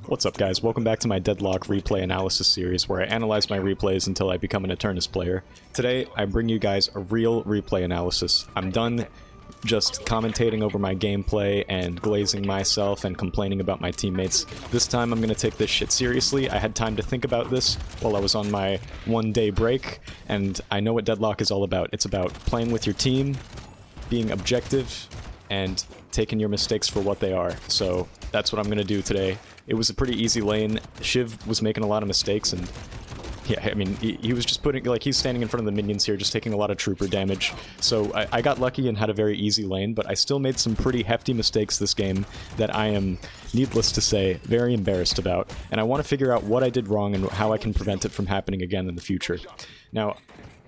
What's up, guys? Welcome back to my Deadlock replay analysis series, where I analyze my replays until I become an Eternus player. Today, I bring you guys a real replay analysis. I'm done just commentating over my gameplay and glazing myself and complaining about my teammates. This time, I'm gonna take this shit seriously. I had time to think about this while I was on my one-day break, and I know what Deadlock is all about. It's about playing with your team, being objective, and taking your mistakes for what they are. So that's what I'm gonna do today. It was a pretty easy lane. Shiv was making a lot of mistakes, and yeah, I mean, he was just putting, like, he's standing in front of the minions here, just taking a lot of trooper damage. So I got lucky and had a very easy lane, but I still made some pretty hefty mistakes this game that I am, needless to say, very embarrassed about. And I want to figure out what I did wrong and how I can prevent it from happening again in the future. Now,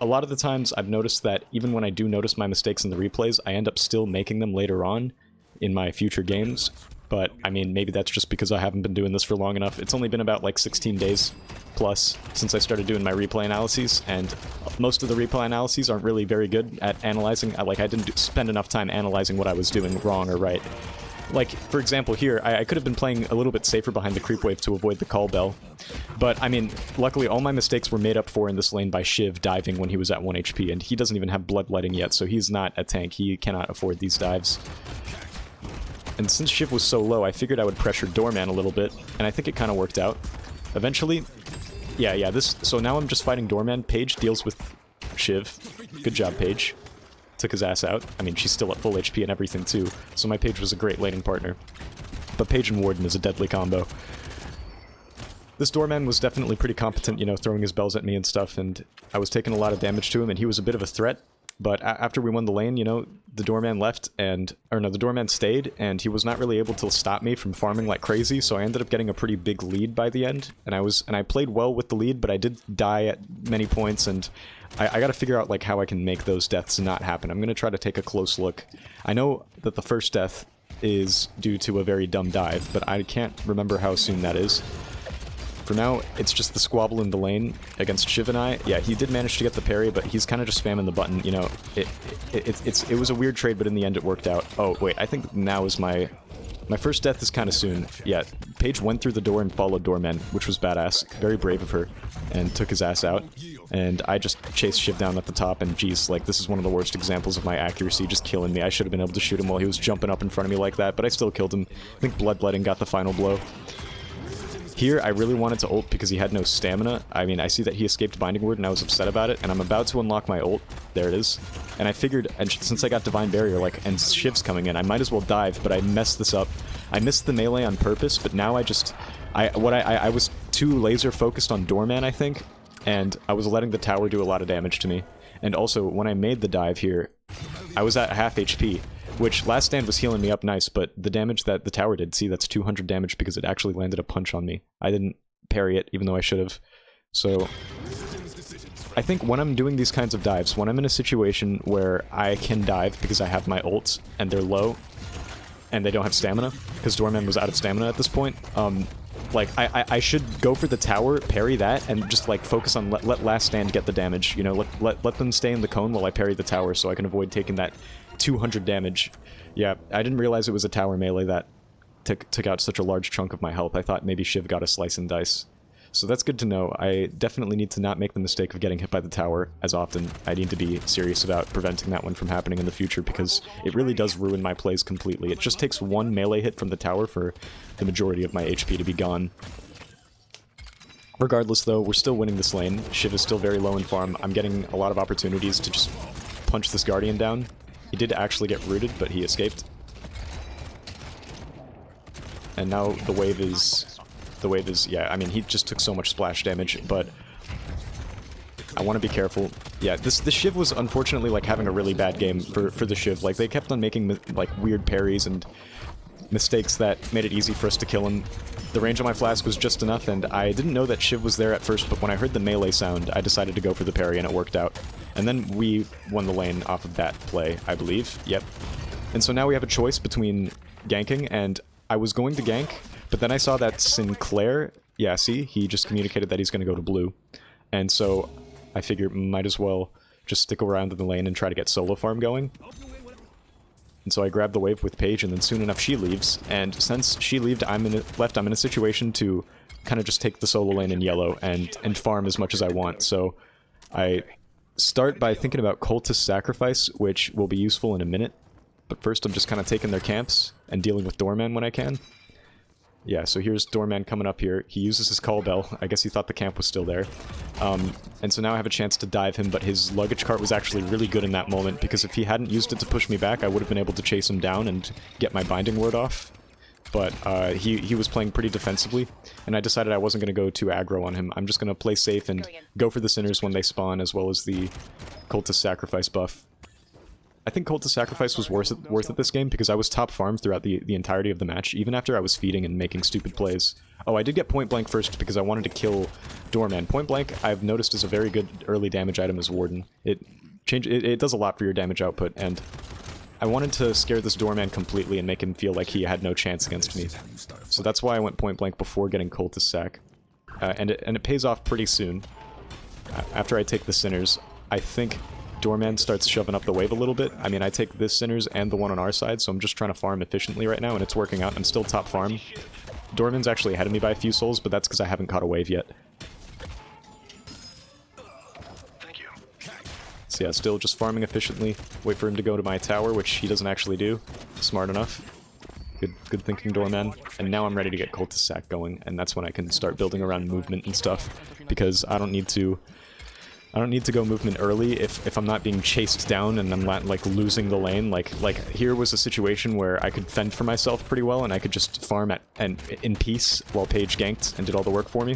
a lot of the times I've noticed that even when I do notice my mistakes in the replays, I end up still making them later on in my future games. But, I mean, maybe that's just because I haven't been doing this for long enough. It's only been about, like, 16 days plus since I started doing my replay analyses, and most of the replay analyses aren't really very good at analyzing. I didn't spend enough time analyzing what I was doing wrong or right. Like, for example, here, I could have been playing a little bit safer behind the creep wave to avoid the call bell. But, I mean, luckily all my mistakes were made up for in this lane by Shiv diving when he was at 1 HP, and he doesn't even have bloodletting yet, so he's not a tank. He cannot afford these dives. And since Shiv was so low, I figured I would pressure Doorman a little bit, and I think it kind of worked out. Eventually, so now I'm just fighting Doorman. Paige deals with Shiv. Good job, Paige. Took his ass out. I mean, she's still at full HP and everything too, so my Paige was a great laning partner. But Paige and Warden is a deadly combo. This Doorman was definitely pretty competent, you know, throwing his bells at me and stuff, and I was taking a lot of damage to him, and he was a bit of a threat. But after we won the lane, you know, the Doorman left and... Or no, the Doorman stayed, and he was not really able to stop me from farming like crazy, so I ended up getting a pretty big lead by the end. And I played well with the lead, but I did die at many points, and I gotta figure out, like, how I can make those deaths not happen. I'm gonna try to take a close look. I know that the first death is due to a very dumb dive, but I can't remember how soon that is. For now, it's just the squabble in the lane against Shiv and I. Yeah, he did manage to get the parry, but he's kind of just spamming the button, you know. It was a weird trade, but in the end it worked out. Oh, wait, I think now is my first death is kind of soon. Yeah, Paige went through the door and followed Doorman, which was badass. Very brave of her, and took his ass out. And I just chased Shiv down at the top, and geez, like, this is one of the worst examples of my accuracy, just killing me. I should have been able to shoot him while he was jumping up in front of me like that, but I still killed him. I think Bloodletting got the final blow. Here, I really wanted to ult because he had no stamina. I mean, I see that he escaped Binding Word and I was upset about it, and I'm about to unlock my ult. There it is. And I figured, and since I got Divine Barrier, like, and Shiv's coming in, I might as well dive, but I messed this up. I missed the melee on purpose, but now I was too laser focused on Doorman, I think, and I was letting the tower do a lot of damage to me. And also, when I made the dive here, I was at half HP. Which, Last Stand was healing me up nice, but the damage that the tower did, see, that's 200 damage because it actually landed a punch on me. I didn't parry it, even though I should have. So, I think when I'm doing these kinds of dives, when I'm in a situation where I can dive because I have my ults, and they're low, and they don't have stamina, because Doorman was out of stamina at this point, like, I should go for the tower, parry that, and just, like, focus on let Last Stand get the damage, you know, let them stay in the cone while I parry the tower so I can avoid taking that 200 damage. Yeah, I didn't realize it was a tower melee that took out such a large chunk of my health. I thought maybe Shiv got a slice and dice. So that's good to know. I definitely need to not make the mistake of getting hit by the tower as often. I need to be serious about preventing that one from happening in the future because it really does ruin my plays completely. It just takes one melee hit from the tower for the majority of my HP to be gone. Regardless though, we're still winning this lane. Shiv is still very low in farm. I'm getting a lot of opportunities to just punch this Guardian down. He did actually get rooted, but he escaped. And now the wave is, yeah, I mean, he just took so much splash damage, but I want to be careful. Yeah, this Shiv was unfortunately, like, having a really bad game for the Shiv. Like, they kept on making, like, weird parries and mistakes that made it easy for us to kill him. The range on my flask was just enough, and I didn't know that Shiv was there at first, but when I heard the melee sound, I decided to go for the parry, and it worked out. And then we won the lane off of that play, I believe. Yep. And so now we have a choice between ganking, and I was going to gank, but then I saw that Sinclair... Yeah, see? He just communicated that he's going to go to blue. And so I figured might as well just stick around in the lane and try to get solo farm going. And so I grab the wave with Paige, and then soon enough she leaves. And since she left, I'm in a situation to kind of just take the solo lane in yellow and farm as much as I want. So I start by thinking about Cultist Sacrifice, which will be useful in a minute. But first I'm just kind of taking their camps and dealing with Doorman when I can. Yeah, so here's Doorman coming up here. He uses his call bell. I guess he thought the camp was still there. And so now I have a chance to dive him, but his luggage cart was actually really good in that moment, because if he hadn't used it to push me back, I would have been able to chase him down and get my binding ward off. But he was playing pretty defensively, and I decided I wasn't going to go too aggro on him. I'm just going to play safe and go for the Sinners when they spawn, as well as the Cultist Sacrifice buff. I think Cultist Sacrifice was worth it this game, because I was top farm throughout the entirety of the match, even after I was feeding and making stupid plays. Oh, I did get Point Blank first because I wanted to kill Doorman. Point Blank, I've noticed, is a very good early damage item as Warden. It does a lot for your damage output, and I wanted to scare this Doorman completely and make him feel like he had no chance against me. So that's why I went Point Blank before getting Cultist Sac. And it pays off pretty soon. After I take the Sinners, I think Doorman starts shoving up the wave a little bit. I mean, I take this Sinners and the one on our side, so I'm just trying to farm efficiently right now, and it's working out. I'm still top farm. Doorman's actually ahead of me by a few souls, but that's because I haven't caught a wave yet. So yeah, still just farming efficiently. Wait for him to go to my tower, which he doesn't actually do. Smart enough. Good thinking, Doorman. And now I'm ready to get Cultist Sac going, and that's when I can start building around movement and stuff, because I don't need to go movement early if I'm not being chased down and I'm not, like, losing the lane. Like here was a situation where I could fend for myself pretty well, and I could just farm in peace while Paige ganked and did all the work for me.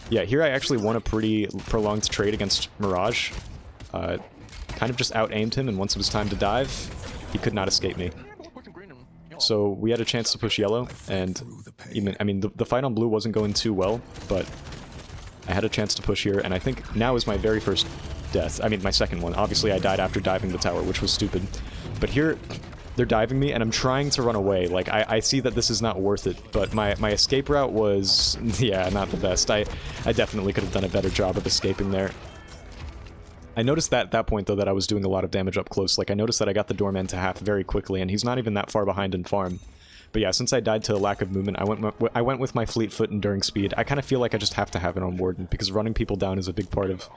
Yeah, here I actually won a pretty prolonged trade against Mirage. Kind of just out-aimed him, and once it was time to dive, he could not escape me. So we had a chance to push yellow, and I mean, the fight on blue wasn't going too well, but I had a chance to push here, and I think now is my very first death. I mean, my second one. Obviously, I died after diving the tower, which was stupid. But here, they're diving me, and I'm trying to run away. Like, I see that this is not worth it, but my escape route was, yeah, not the best. I definitely could have done a better job of escaping there. I noticed that at that point, though, that I was doing a lot of damage up close. Like, I noticed that I got the Doorman to half very quickly, and he's not even that far behind in farm. But yeah, since I died to a lack of movement, I went with my Fleet Foot Enduring Speed. I kind of feel like I just have to have it on Warden, because running people down is a big part of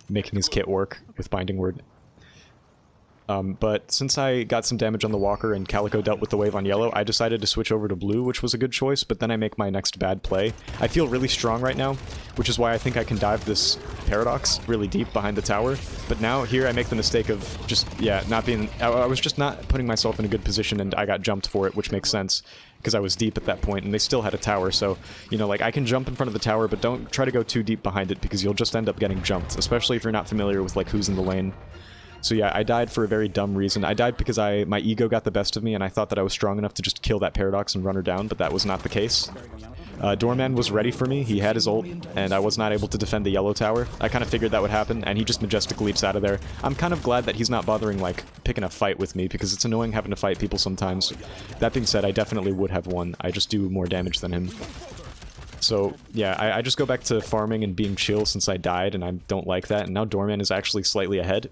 making his kit work with Binding Ward. But since I got some damage on the Walker and Calico dealt with the wave on yellow, I decided to switch over to blue, which was a good choice, but then I make my next bad play. I feel really strong right now, which is why I think I can dive this Paradox really deep behind the tower. But now, here I make the mistake of just, yeah, not being... I was just not putting myself in a good position, and I got jumped for it, which makes sense, because I was deep at that point, and they still had a tower, so, you know, like, I can jump in front of the tower, but don't try to go too deep behind it, because you'll just end up getting jumped, especially if you're not familiar with, like, who's in the lane. So yeah, I died for a very dumb reason. I died because my ego got the best of me, and I thought that I was strong enough to just kill that Paradox and run her down, but that was not the case. Doorman was ready for me, he had his ult, and I was not able to defend the yellow tower. I kind of figured that would happen, and he just majestic leaps out of there. I'm kind of glad that he's not bothering, like, picking a fight with me, because it's annoying having to fight people sometimes. That being said, I definitely would have won. I just do more damage than him. So, yeah, I just go back to farming and being chill since I died, and I don't like that, and now Doorman is actually slightly ahead.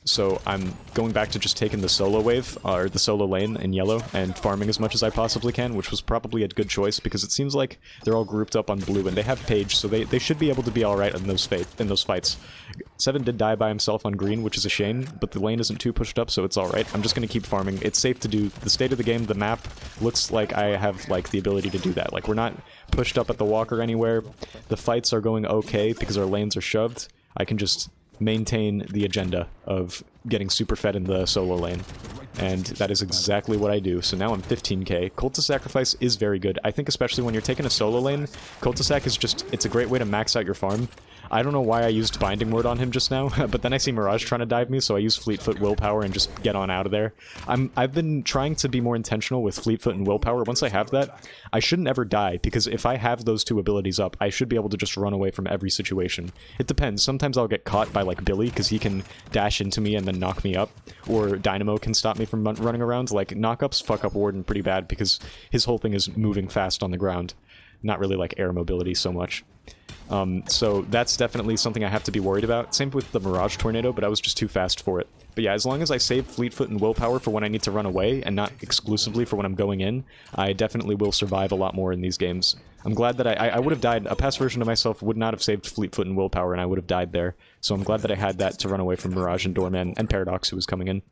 So I'm going back to just taking the solo wave, or the solo lane in yellow, and farming as much as I possibly can, which was probably a good choice, because it seems like they're all grouped up on blue, and they have Paige, so they should be able to be alright in those fights. Seven did die by himself on green, which is a shame, but the lane isn't too pushed up, so it's alright. I'm just going to keep farming. It's safe to do. The state of the game, the map, looks like I have, like, the ability to do that. Like, we're not pushed up at the Walker anywhere. The fights are going okay, because our lanes are shoved. I can just maintain the agenda of getting super fed in the solo lane, and that is exactly what I do. So now I'm 15k. Cultist Sacrifice is very good. I think especially when you're taking a solo lane, Cultist Sac is just, it's a great way to max out your farm. I don't know why I used Binding Ward on him just now, but then I see Mirage trying to dive me, so I use Fleetfoot Willpower and just get on out of there. I've been trying to be more intentional with Fleetfoot and Willpower. Once I have that, I shouldn't ever die, because if I have those two abilities up, I should be able to just run away from every situation. It depends. Sometimes I'll get caught by, like, Billy, because he can dash into me and then knock me up, or Dynamo can stop me from running around. Like, knockups fuck up Warden pretty bad, because his whole thing is moving fast on the ground. Not really like air mobility so much. So that's definitely something I have to be worried about. Same with the Mirage Tornado, but I was just too fast for it. But yeah, as long as I save Fleetfoot and Willpower for when I need to run away, and not exclusively for when I'm going in, I definitely will survive a lot more in these games. I'm glad that I would have died. A past version of myself would not have saved Fleetfoot and Willpower, and I would have died there. So I'm glad that I had that to run away from Mirage and Doorman, and Paradox, who was coming in.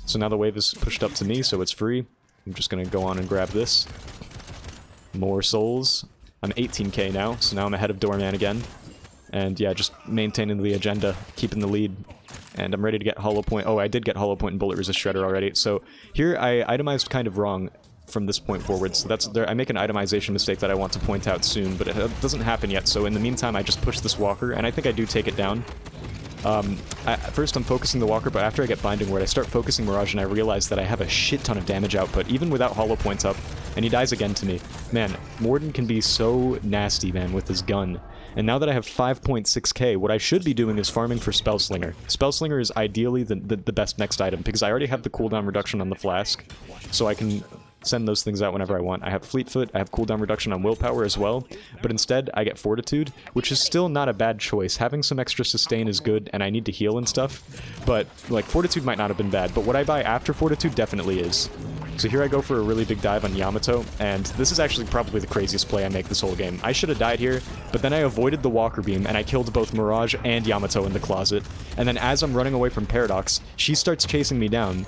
So now the wave is pushed up to me, so it's free. I'm just gonna go on and grab this. More souls. I'm 18k now, so now I'm ahead of Doorman again. And yeah, just maintaining the agenda, keeping the lead. And I'm ready to get Hollow Point. Oh, I did get Hollow Point and Bullet Resist Shredder already. So here I itemized kind of wrong from this point forward. So that's there. I make an itemization mistake that I want to point out soon, but it doesn't happen yet. So in the meantime, I just push this walker, and I think I do take it down. First I'm focusing the walker, but after I get Binding Word, I start focusing Mirage, and I realize that I have a shit ton of damage output, even without Hollow Points up, and he dies again to me. Man, Morden can be so nasty, man, with his gun. And now that I have 5.6k, what I should be doing is farming for Spellslinger. Spellslinger is ideally the best next item, because I already have the cooldown reduction on the flask, so I can send those things out whenever I want. I have Fleetfoot, I have cooldown reduction on Willpower as well, but instead I get Fortitude, which is still not a bad choice. Having some extra sustain is good, and I need to heal and stuff, but like Fortitude might not have been bad, but what I buy after Fortitude definitely is. So here I go for a really big dive on Yamato, and this is actually probably the craziest play I make this whole game. I should have died here, but then I avoided the Walker Beam, and I killed both Mirage and Yamato in the closet. And then as I'm running away from Paradox, she starts chasing me down.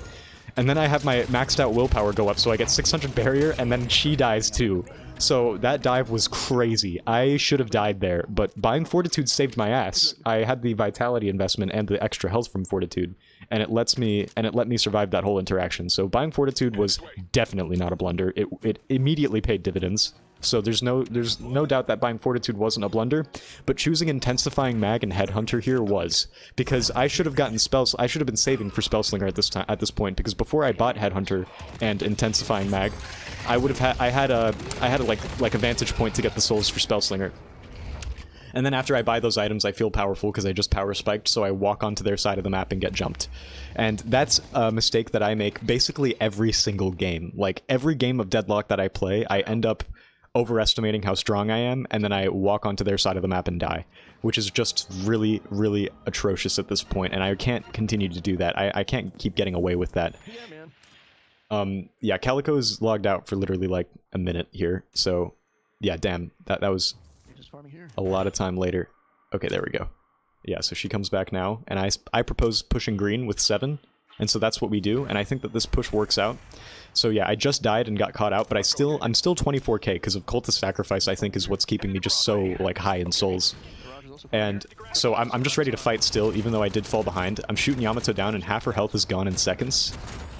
And then I have my maxed out Willpower go up, so I get 600 barrier, and then she dies too. So that dive was crazy. I should have died there, but buying Fortitude saved my ass. I had the Vitality investment and the extra health from Fortitude, and it let me survive that whole interaction. So buying Fortitude was definitely not a blunder. It immediately paid dividends. So there's no doubt that buying Fortitude wasn't a blunder, but choosing Intensifying Mag and Headhunter here was, because I should have gotten spells. I should have been saving for Spellslinger at this point, because before I bought Headhunter and Intensifying Mag, I would have I had a like a vantage point to get the souls for Spellslinger. And then after I buy those items, I feel powerful because I just power spiked, so I walk onto their side of the map and get jumped. And that's a mistake that I make basically every single game. Like, every game of Deadlock that I play, I end up overestimating how strong I am, and then I walk onto their side of the map and die, which is just really, really atrocious at this point, and I can't continue to do that. I can't keep getting away with that. Yeah, Calico's logged out for literally like a minute here, so yeah, damn, that was a lot of time later. Okay, there we go. Yeah, so she comes back now, and I propose pushing green with 7, and so that's what we do, and I think that this push works out. So yeah, I just died and got caught out, but I'm still 24k because of Cultist Sacrifice, I think, is what's keeping me just so like high in souls. And so I'm just ready to fight still, even though I did fall behind. I'm shooting Yamato down, and half her health is gone in seconds,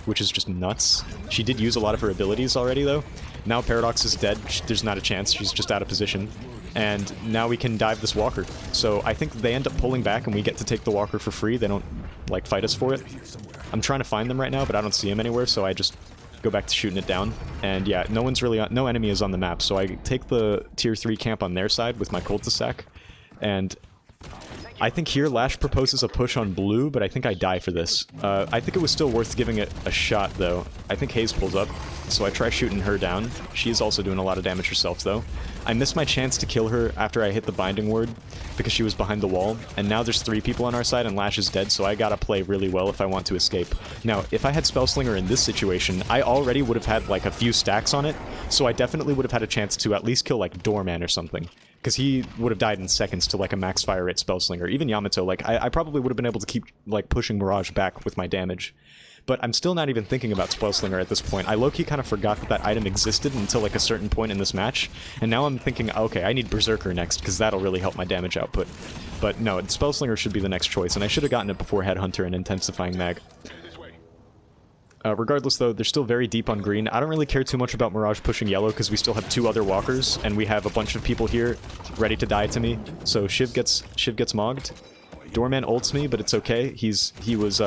which is just nuts. She did use a lot of her abilities already, though. Now Paradox is dead. There's not a chance. She's just out of position. And now we can dive this walker. So I think they end up pulling back, and we get to take the walker for free. They don't, like, fight us for it. I'm trying to find them right now, but I don't see them anywhere, so I just go back to shooting it down. And yeah, no enemy is on the map, so I take the tier 3 camp on their side with my Cultist Sac. And I think here Lash proposes a push on blue, but I think I die for this. I think it was still worth giving it a shot, though. I think Haze pulls up, so I try shooting her down. She is also doing a lot of damage herself, though. I missed my chance to kill her after I hit the Binding Word, because she was behind the wall, and now there's 3 people on our side and Lash is dead, so I gotta play really well if I want to escape. Now, if I had Spellslinger in this situation, I already would have had like a few stacks on it, so I definitely would have had a chance to at least kill like Doorman or something. Because he would have died in seconds to like a max fire rate Spellslinger. Even Yamato, like, I probably would have been able to keep like pushing Mirage back with my damage. But I'm still not even thinking about Spellslinger at this point. I low-key kind of forgot that that item existed until like a certain point in this match, and now I'm thinking, okay, I need Berserker next, because that'll really help my damage output. But no, Spellslinger should be the next choice, and I should have gotten it before Headhunter and Intensifying Mag. Regardless, though, they're still very deep on green. I don't really care too much about Mirage pushing yellow, because we still have 2 other walkers, and we have a bunch of people here ready to die to me. So Shiv gets mogged. Doorman ults me, but it's okay. He was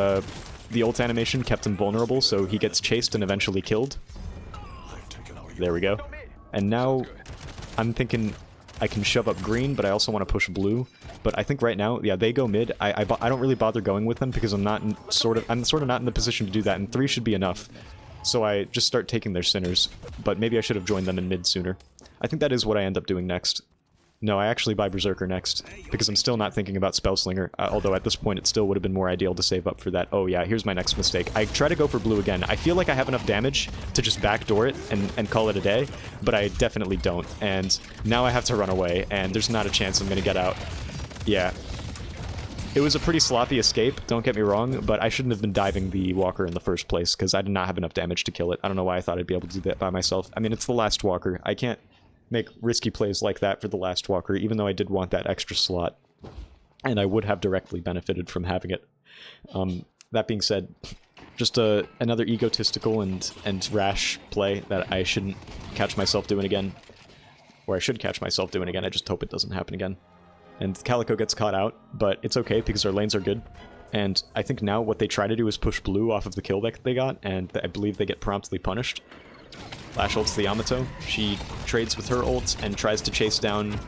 the ult animation kept him vulnerable, so he gets chased and eventually killed. There we go. And now I'm thinking I can shove up green, but I also want to push blue. But I think right now, yeah, they go mid. I don't really bother going with them because I'm sort of not in the position to do that, and 3 should be enough. So I just start taking their sinners, but maybe I should have joined them in mid sooner. I think that is what I end up doing next. No, I actually buy Berserker next, because I'm still not thinking about Spellslinger, although at this point it still would have been more ideal to save up for that. Oh yeah, here's my next mistake. I try to go for blue again. I feel like I have enough damage to just backdoor it and call it a day, but I definitely don't, and now I have to run away, and there's not a chance I'm gonna get out. Yeah. It was a pretty sloppy escape, don't get me wrong, but I shouldn't have been diving the walker in the first place, because I did not have enough damage to kill it. I don't know why I thought I'd be able to do that by myself. I mean, it's the last walker. I can't make risky plays like that for the last walker, even though I did want that extra slot. And I would have directly benefited from having it. That being said, just another egotistical and rash play that I shouldn't catch myself doing again. Or I should catch myself doing again, I just hope it doesn't happen again. And Calico gets caught out, but it's okay because our lanes are good. And I think now what they try to do is push blue off of the kill that they got, and I believe they get promptly punished. Flash ults the Yamato. She trades with her ult and tries to chase down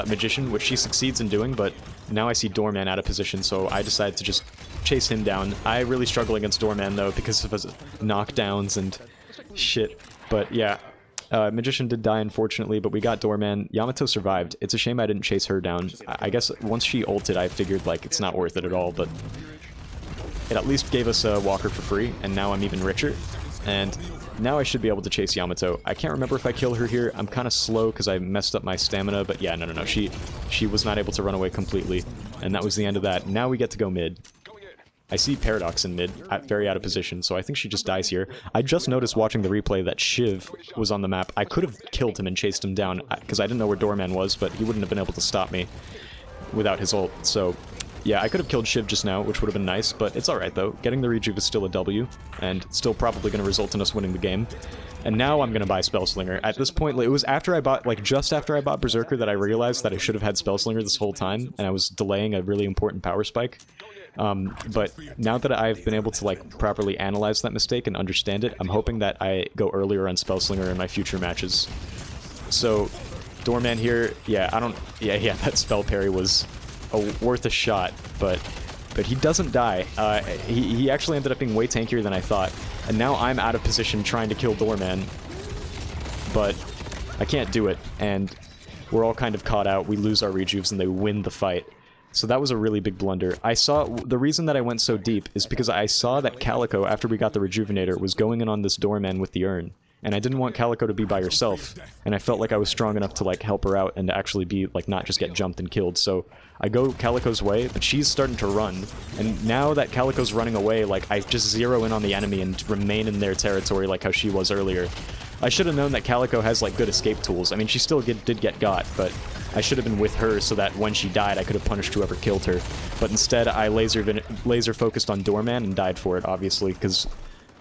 Magician, which she succeeds in doing, but now I see Doorman out of position, so I decide to just chase him down. I really struggle against Doorman, though, because of his knockdowns and shit. But yeah, Magician did die, unfortunately, but we got Doorman. Yamato survived. It's a shame I didn't chase her down. I guess once she ulted, I figured, like, it's not worth it at all, but it at least gave us a walker for free, and now I'm even richer. And now I should be able to chase Yamato. I can't remember if I kill her here. I'm kind of slow because I messed up my stamina, but yeah, no. She was not able to run away completely, and that was the end of that. Now we get to go mid. I see Paradox in mid, very out of position, so I think she just dies here. I just noticed watching the replay that Shiv was on the map. I could have killed him and chased him down, because I didn't know where Doorman was, but he wouldn't have been able to stop me without his ult, so yeah, I could have killed Shiv just now, which would have been nice, but it's alright though. Getting the rejuve is still a W, and still probably going to result in us winning the game. And now I'm going to buy Spellslinger. At this point, it was after I bought, like, just after I bought Berserker that I realized that I should have had Spellslinger this whole time, and I was delaying a really important power spike. But now that I've been able to, like, properly analyze that mistake and understand it, I'm hoping that I go earlier on Spellslinger in my future matches. So, Doorman here, yeah, that spell parry was worth a shot, but he doesn't die. He actually ended up being way tankier than I thought, and now I'm out of position trying to kill Doorman, but I can't do it, and we're all kind of caught out. We lose our rejuves and they win the fight. So that was a really big blunder. The reason that I went so deep is because I saw that Calico, after we got the Rejuvenator, was going in on this Doorman with the urn. And I didn't want Calico to be by herself, and I felt like I was strong enough to, like, help her out and to actually be, like, not just get jumped and killed. So I go Calico's way, but she's starting to run, and now that Calico's running away, like, I just zero in on the enemy and remain in their territory like how she was earlier. I should have known that Calico has, like, good escape tools. I mean, she still did get got, but I should have been with her so that when she died, I could have punished whoever killed her. But instead, I laser focused on Doorman and died for it, obviously, because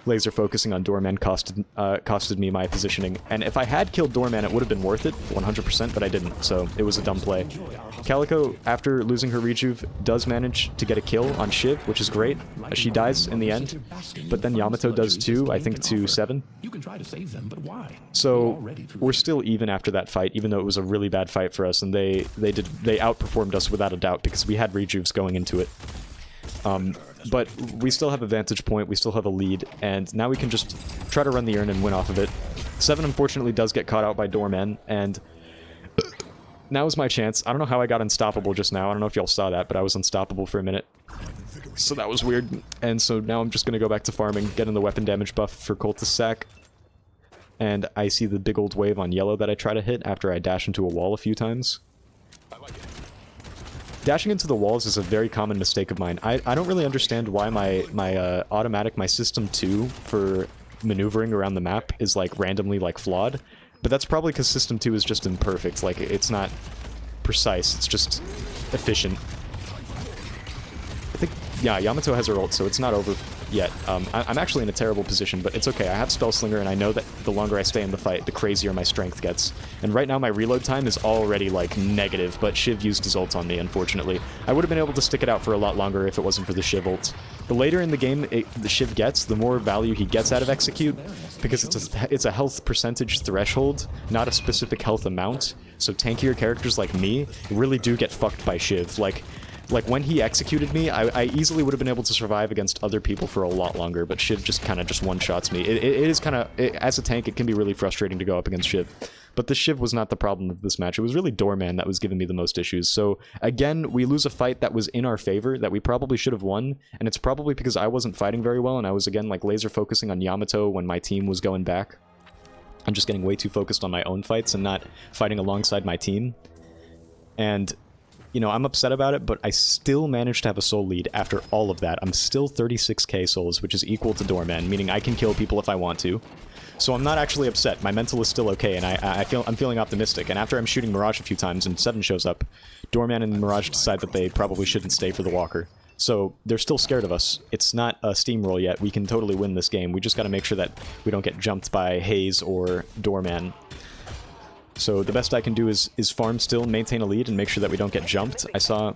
laser focusing on Doorman costed me my positioning. And if I had killed Doorman, it would have been worth it, 100%, but I didn't, so it was a dumb play. Calico, after losing her rejuve, does manage to get a kill on Shiv, which is great. She dies in the end, but then Yamato does too, I think to 7. So we're still even after that fight, even though it was a really bad fight for us, and they outperformed us without a doubt because we had rejuves going into it. But we still have a vantage point, we still have a lead, and now we can just try to run the urn and win off of it. 7 unfortunately does get caught out by Doorman, and now is my chance. I don't know how I got unstoppable just now, I don't know if y'all saw that, but I was unstoppable for a minute. So that was weird, and so now I'm just gonna go back to farming, get in the weapon damage buff for Cultist Sack, and I see the big old wave on yellow that I try to hit after I dash into a wall a few times. Dashing into the walls is a very common mistake of mine. I don't really understand why my System 2 for maneuvering around the map is, like, randomly, like, flawed. But that's probably because System 2 is just imperfect. Like, it's not precise, it's just efficient. I think, yeah, Yamato has her ult, so it's not over yet. I'm actually in a terrible position, but it's okay. I have Spellslinger, and I know that the longer I stay in the fight, the crazier my strength gets. And right now my reload time is already, like, negative, but Shiv used his ult on me, unfortunately. I would have been able to stick it out for a lot longer if it wasn't for the Shiv ult. The later in the game the Shiv gets, the more value he gets out of Execute, because it's a health percentage threshold, not a specific health amount. So tankier characters like me really do get fucked by Shiv. Like, when he executed me, I easily would have been able to survive against other people for a lot longer, but Shiv just kind of one-shots me. It is kind of, as a tank, it can be really frustrating to go up against Shiv. But the Shiv was not the problem of this match. It was really Doorman that was giving me the most issues. So again, we lose a fight that was in our favor, that we probably should have won, and it's probably because I wasn't fighting very well, and I was, again, like, laser focusing on Yamato when my team was going back. I'm just getting way too focused on my own fights and not fighting alongside my team. And, you know, I'm upset about it, but I still managed to have a soul lead after all of that. I'm still 36k souls, which is equal to Doorman, meaning I can kill people if I want to. So I'm not actually upset. My mental is still okay, and I'm feeling optimistic. And after I'm shooting Mirage a few times and 7 shows up, Doorman and Mirage decide that they probably shouldn't stay for the Walker. So they're still scared of us. It's not a steamroll yet. We can totally win this game. We just gotta make sure that we don't get jumped by Haze or Doorman. So the best I can do is farm still, maintain a lead, and make sure that we don't get jumped. I saw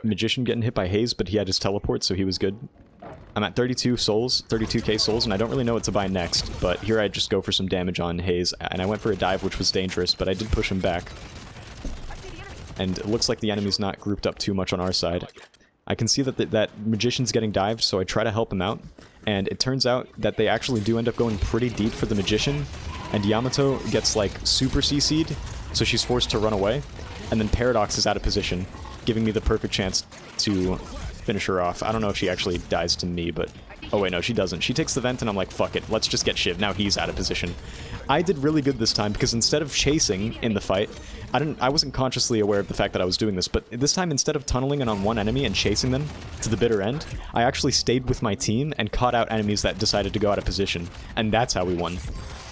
Magician getting hit by Haze, but he had his teleport, so he was good. I'm at 32 souls, 32k souls, and I don't really know what to buy next, but here I just go for some damage on Haze, and I went for a dive, which was dangerous, but I did push him back. And it looks like the enemy's not grouped up too much on our side. I can see that that Magician's getting dived, so I try to help him out, and it turns out that they actually do end up going pretty deep for the Magician, and Yamato gets, like, super CC'd, so she's forced to run away, and then Paradox is out of position, giving me the perfect chance to finish her off. I don't know if she actually dies to me, but... Oh wait, no, she doesn't. She takes the vent, and I'm like, fuck it, let's just get Shiv. Now he's out of position. I did really good this time, because instead of chasing in the fight, I wasn't consciously aware of the fact that I was doing this, but this time, instead of tunneling in on one enemy and chasing them to the bitter end, I actually stayed with my team and caught out enemies that decided to go out of position, and that's how we won.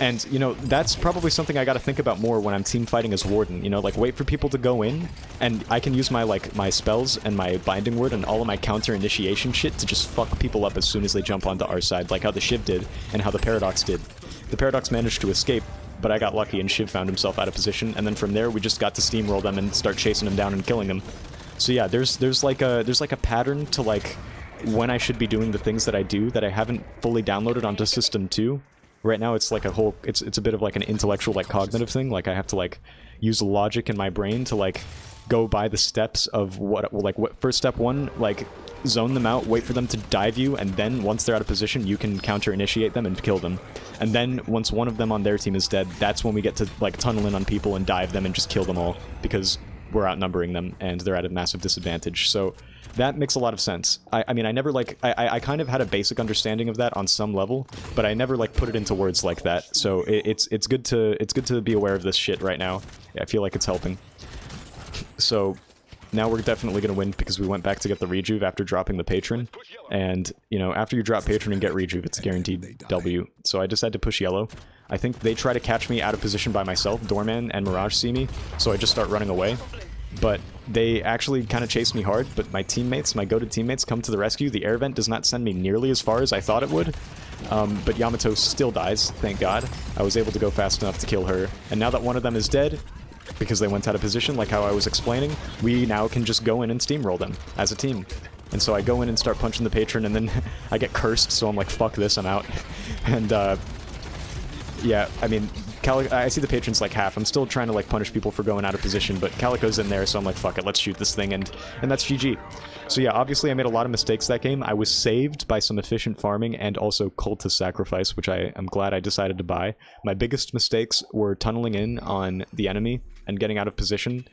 And, you know, that's probably something I gotta think about more when I'm team fighting as Warden, you know, like, wait for people to go in, and I can use my, like, my spells and my Binding Word and all of my counter-initiation shit to just fuck people up as soon as they jump onto our side, like how the Shiv did, and how the Paradox did. The Paradox managed to escape, but I got lucky and Shiv found himself out of position, and then from there we just got to steamroll them and start chasing them down and killing them. So yeah, there's like a pattern to, like, when I should be doing the things that I do that I haven't fully downloaded onto System 2. Right now it's like a whole, it's a bit of like an intellectual, like, cognitive thing. Like, I have to, like, use logic in my brain to, like, go by the steps of what first step 1, like, zone them out, wait for them to dive you, and then once they're out of position, you can counter-initiate them and kill them. And then once one of them on their team is dead, that's when we get to, like, tunnel in on people and dive them and just kill them all, because we're outnumbering them and they're at a massive disadvantage. So that makes a lot of sense. I mean, I never, like, I kind of had a basic understanding of that on some level, but I never, like, put it into words like that. So it's good to be aware of this shit right now. I feel like it's helping. So now we're definitely going to win because we went back to get the Rejuve after dropping the Patron. And, you know, after you drop Patron and get Rejuve, it's a guaranteed W. So I decided to push yellow. I think they try to catch me out of position by myself. Doorman and Mirage see me, so I just start running away. But they actually kind of chase me hard, but my teammates, my goated teammates, come to the rescue. The air vent does not send me nearly as far as I thought it would. But Yamato still dies, thank God. I was able to go fast enough to kill her. And now that one of them is dead, because they went out of position, like how I was explaining, we now can just go in and steamroll them as a team. And so I go in and start punching the Patron, and then I get cursed, so I'm like, fuck this, I'm out. And, yeah, I mean, I see the Patron's like half. I'm still trying to, like, punish people for going out of position, but Calico's in there, so I'm like, fuck it, let's shoot this thing, and that's GG. So yeah, obviously I made a lot of mistakes that game. I was saved by some efficient farming and also Cultist Sacrifice, which I am glad I decided to buy. My biggest mistakes were tunneling in on the enemy and getting out of position.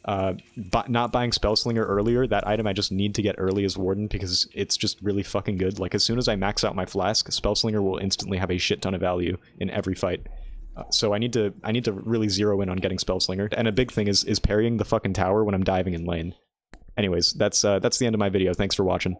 Not buying Spellslinger earlier. That item I just need to get early as Warden because it's just really fucking good. Like, as soon as I max out my flask, Spellslinger will instantly have a shit ton of value in every fight. So I need to really zero in on getting Spellslinger. And a big thing is parrying the fucking tower when I'm diving in lane. Anyways, that's the end of my video. Thanks for watching.